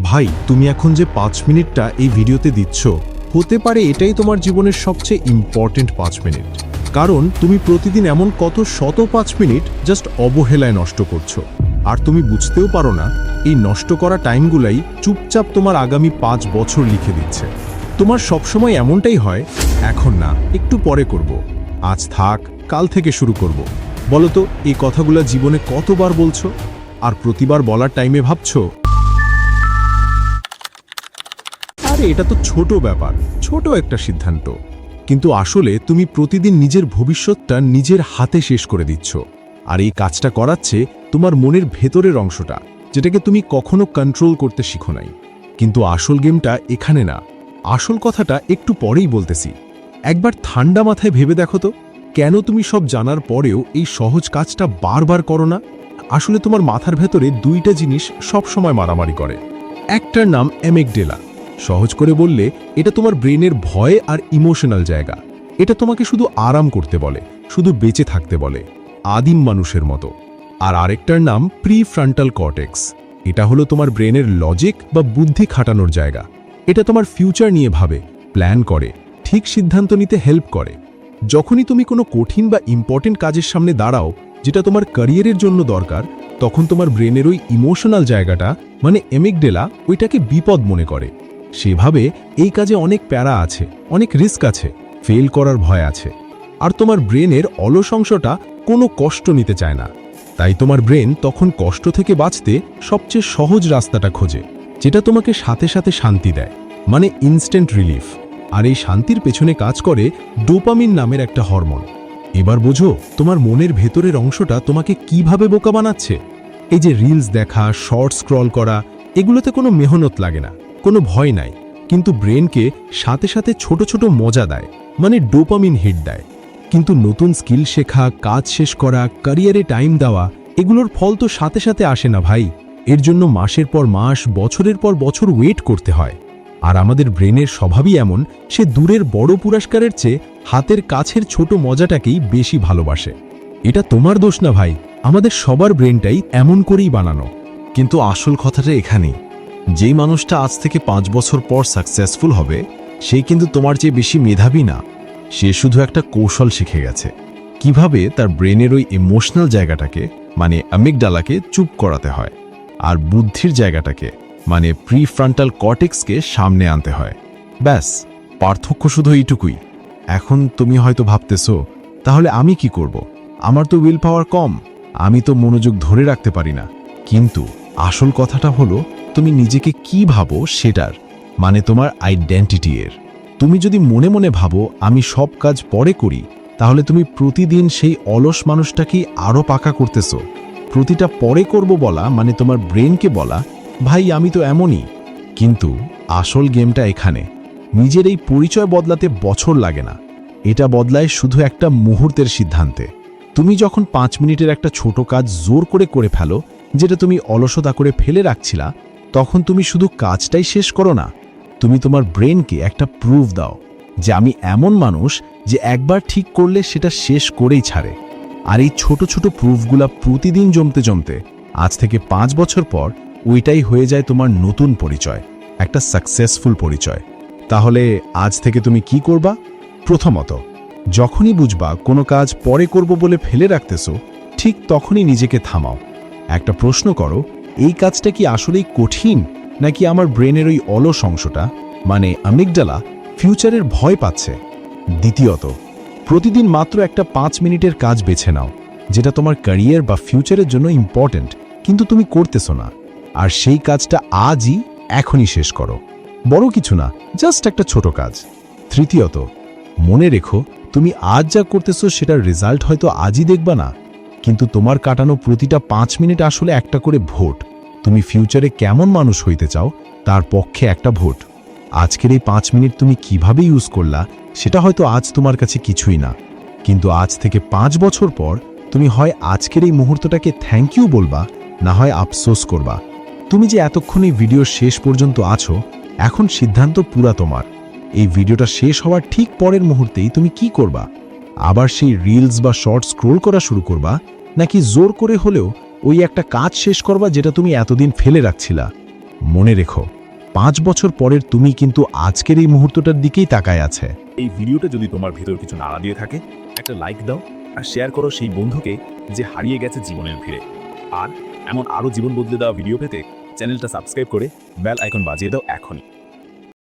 ভাই, তুমি এখন যে 5 মিনিটটা এই ভিডিওতে দিচ্ছ, হতে পারে এটাই তোমার জীবনের সবচেয়ে ইম্পর্টেন্ট 5 মিনিট। কারণ তুমি প্রতিদিন এমন কত শত 5 মিনিট জাস্ট অবহেলায় নষ্ট করছো, আর তুমি বুঝতেও পারো না এই নষ্ট করা টাইমগুলাই চুপচাপ তোমার আগামী 5 বছর লিখে দিচ্ছে। তোমার সবসময় এমনটাই হয়, এখন না, একটু পরে করব, আজ থাক, কাল থেকে শুরু করব। বলো তো, এই কথাগুলো জীবনে কতবার বলছো? আর প্রতিবার বলার টাইমে ভাবছো আরে এটা তো ছোট ব্যাপার, ছোট একটা সিদ্ধান্ত। কিন্তু আসলে তুমি প্রতিদিন নিজের ভবিষ্যৎটা নিজের হাতে শেষ করে দিচ্ছ। আর এই কাজটা করাচ্ছে তোমার মনের ভেতরের অংশটা, যেটাকে তুমি কখনো কন্ট্রোল করতে শিখো নাই। কিন্তু আসল গেমটা এখানে না, আসল কথাটা একটু পরেই বলতেছি। একবার ঠান্ডা মাথায় ভেবে দেখো তো, কেন তুমি সব জানার পরেও এই সহজ কাজটা বারবার করো না? আসলে তোমার মাথার ভেতরে দুইটা জিনিস সব সময় মারামারি করে। একটার নাম অ্যামিগডালা। সহজ করে বললে, এটা তোমার ব্রেনের ভয় আর ইমোশনাল জায়গা। এটা তোমাকে শুধু আরাম করতে বলে, শুধু বেঁচে থাকতে বলে, আদিম মানুষের মতো। আর আরেকটার নাম প্রিফ্রন্টাল কর্টেক্স। এটা হলো তোমার ব্রেনের লজিক বা বুদ্ধি খাটানোর জায়গা। এটা তোমার ফিউচার নিয়ে ভাবে, প্ল্যান করে, ঠিক সিদ্ধান্ত নিতে হেল্প করে। যখনই তুমি কোনো কঠিন বা ইম্পর্টেন্ট কাজের সামনে দাঁড়াও, যেটা তোমার ক্যারিয়ারের জন্য দরকার, তখন তোমার ব্রেনের ওই ইমোশনাল জায়গাটা মানে অ্যামিগডালা ওইটাকে বিপদ মনে করে। সেভাবে এই কাজে অনেক প্যারা আছে, অনেক রিস্ক আছে, ফেল করার ভয় আছে। আর তোমার ব্রেনের অলস অংশটা কোনো কষ্ট নিতে চায় না। তাই তোমার ব্রেন তখন কষ্ট থেকে বাঁচতে সবচেয়ে সহজ রাস্তাটা খোঁজে, যেটা তোমাকে সাথে সাথে শান্তি দেয়, মানে ইনস্ট্যান্ট রিলিফ। আর এই শান্তির পেছনে কাজ করে ডোপামিন নামের একটা হরমোন। এবার বোঝো তোমার মনের ভেতরের অংশটা তোমাকে কিভাবে বোকা বানাচ্ছে। এই যে রিলস দেখা, শর্ট স্ক্রল করা, এগুলোতে কোনো মেহনত লাগে না, কোনো ভয় নাই, কিন্তু ব্রেনকে সাথে সাথে ছোট ছোট মজা দেয়, মানে ডোপামিন হিট দেয়। কিন্তু নতুন স্কিল শেখা, কাজ শেষ করা, ক্যারিয়ারে টাইম দেওয়া, এগুলোর ফল তো সাথে সাথে আসে না ভাই। এর জন্য মাসের পর মাস, বছরের পর বছর ওয়েট করতে হয়। আর আমাদের ব্রেনের স্বভাবই এমন, সে দূরের বড় পুরস্কারের চেয়ে হাতের কাছের ছোট মজাটাকেই বেশি ভালোবাসে। এটা তোমার দোষ না ভাই, আমাদের সবার ব্রেনটাই এমন করেই বানানো। কিন্তু আসল কথাটা এখানেই, যেই মানুষটা আজ থেকে 5 বছর পর সাকসেসফুল হবে, সেই কিন্তু তোমার চেয়ে বেশি মেধাবী না। সে শুধু একটা কৌশল শিখে গেছে, কিভাবে তার ব্রেনের ওই ইমোশনাল জায়গাটাকে মানে অ্যামিগডালাকে চুপ করাতে হয়, আর বুদ্ধির জায়গাটাকে মানে প্রিফ্রন্টাল কর্টেক্সকে সামনে আনতে হয়। ব্যাস, পার্থক্য শুধু এইটুকুই। এখন তুমি হয়তো ভাবতেছো, তাহলে আমি কি করব? আমার তো উইল পাওয়ার কম, আমি তো মনোযোগ ধরে রাখতে পারি না। কিন্তু আসল কথাটা হলো, তুমি নিজেকে কি ভাবো সেটার, মানে তোমার আইডেন্টিটি এর। তুমি যদি মনে মনে ভাবো আমি সব কাজ পরে করি, তাহলে তুমি প্রতিদিন সেই অলস মানুষটাকেই আরও পাকা করতেছো। প্রতিটা পরে করব বলা মানে তোমার ব্রেনকে বলা, ভাই আমি তো এমনই। কিন্তু আসল গেমটা এখানে, নিজের এই পরিচয় বদলাতে বছর লাগে না, এটা বদলায় শুধু একটা মুহূর্তের সিদ্ধান্তে। তুমি যখন 5 মিনিটের একটা ছোট কাজ জোর করে করে ফেলো, যেটা তুমি অলসতা করে ফেলে রাখছিলা, তখন তুমি শুধু কাজটাই শেষ করো না, তুমি তোমার ব্রেনকে একটা প্রুফ দাও যে আমি এমন মানুষ যে একবার ঠিক করলে সেটা শেষ করেই ছাড়ে। আর এই ছোট ছোট প্রুফগুলা প্রতিদিন জমতে জমতে আজ থেকে 5 বছর পর ওইটাই হয়ে যায় তোমার নতুন পরিচয়, একটা সাকসেসফুল পরিচয়। তাহলে আজ থেকে তুমি কি করবা? প্রথমত, যখনই বুঝবা কোনো কাজ পরে করব বলে ফেলে রাখতেছো, ঠিক তখনই নিজেকে থামাও। একটা প্রশ্ন করো, এই কাজটা কি আসলেই কঠিন, নাকি আমার ব্রেনের ওই অলস অংশটা মানে অ্যামিগডালা ফিউচারের ভয় পাচ্ছে? দ্বিতীয়ত, প্রতিদিন মাত্র একটা 5 মিনিটের কাজ বেছে নাও, যেটা তোমার ক্যারিয়ার বা ফিউচারের জন্য ইম্পর্ট্যান্ট, কিন্তু তুমি করতেছো না। আর সেই কাজটা আজই, এখনই শেষ করো। বড় কিছু না, জাস্ট একটা ছোট কাজ। তৃতীয়ত, মনে রেখো, তুমি আজ যা করতেছো সেটার রেজাল্ট হয়তো আজই দেখবা না, কিন্তু তোমার কাটানো প্রতিটা 5 মিনিট আসলে একটা করে ভোট। তুমি ফিউচারে কেমন মানুষ হইতে চাও তার পক্ষে একটা ভোট। আজকের এই 5 মিনিট তুমি কিভাবে ইউজ করলা সেটা হয়তো আজ তোমার কাছে কিছুই না, কিন্তু আজ থেকে 5 বছর পর তুমি হয় আজকের এই মুহূর্তটাকে থ্যাংক ইউ বলবা, না হয় আফসোস করবা। তুমি যে এতক্ষণ এই ভিডিওর শেষ পর্যন্ত আছো, এখন সিদ্ধান্ত পুরা তোমার। এই ভিডিওটা শেষ হওয়ার ঠিক পরের মুহূর্তেই তুমি কি করবা? আবার সেই রিলস বা শর্ট স্ক্রোল করা শুরু করবা, নাকি জোর করে হলেও ওই একটা কাজ শেষ করবা যেটা তুমি এতদিন ফেলে রাখছিলা? মনে রেখো, 5 বছর পরের তুমি কিন্তু আজকের এই মুহূর্তটার দিকেই তাকায় আছে। এই ভিডিওটা যদি তোমার ভেতর কিছু নাড়া দিয়ে থাকে, একটা লাইক দাও আর শেয়ার করো সেই বন্ধুকে যে হারিয়ে গেছে জীবনের ভিড়ে। আর এমন আরও জীবন বদলে দেওয়া ভিডিও পেতে চ্যানেলটা সাবস্ক্রাইব করে বেল আইকন বাজিয়ে দাও এখনই।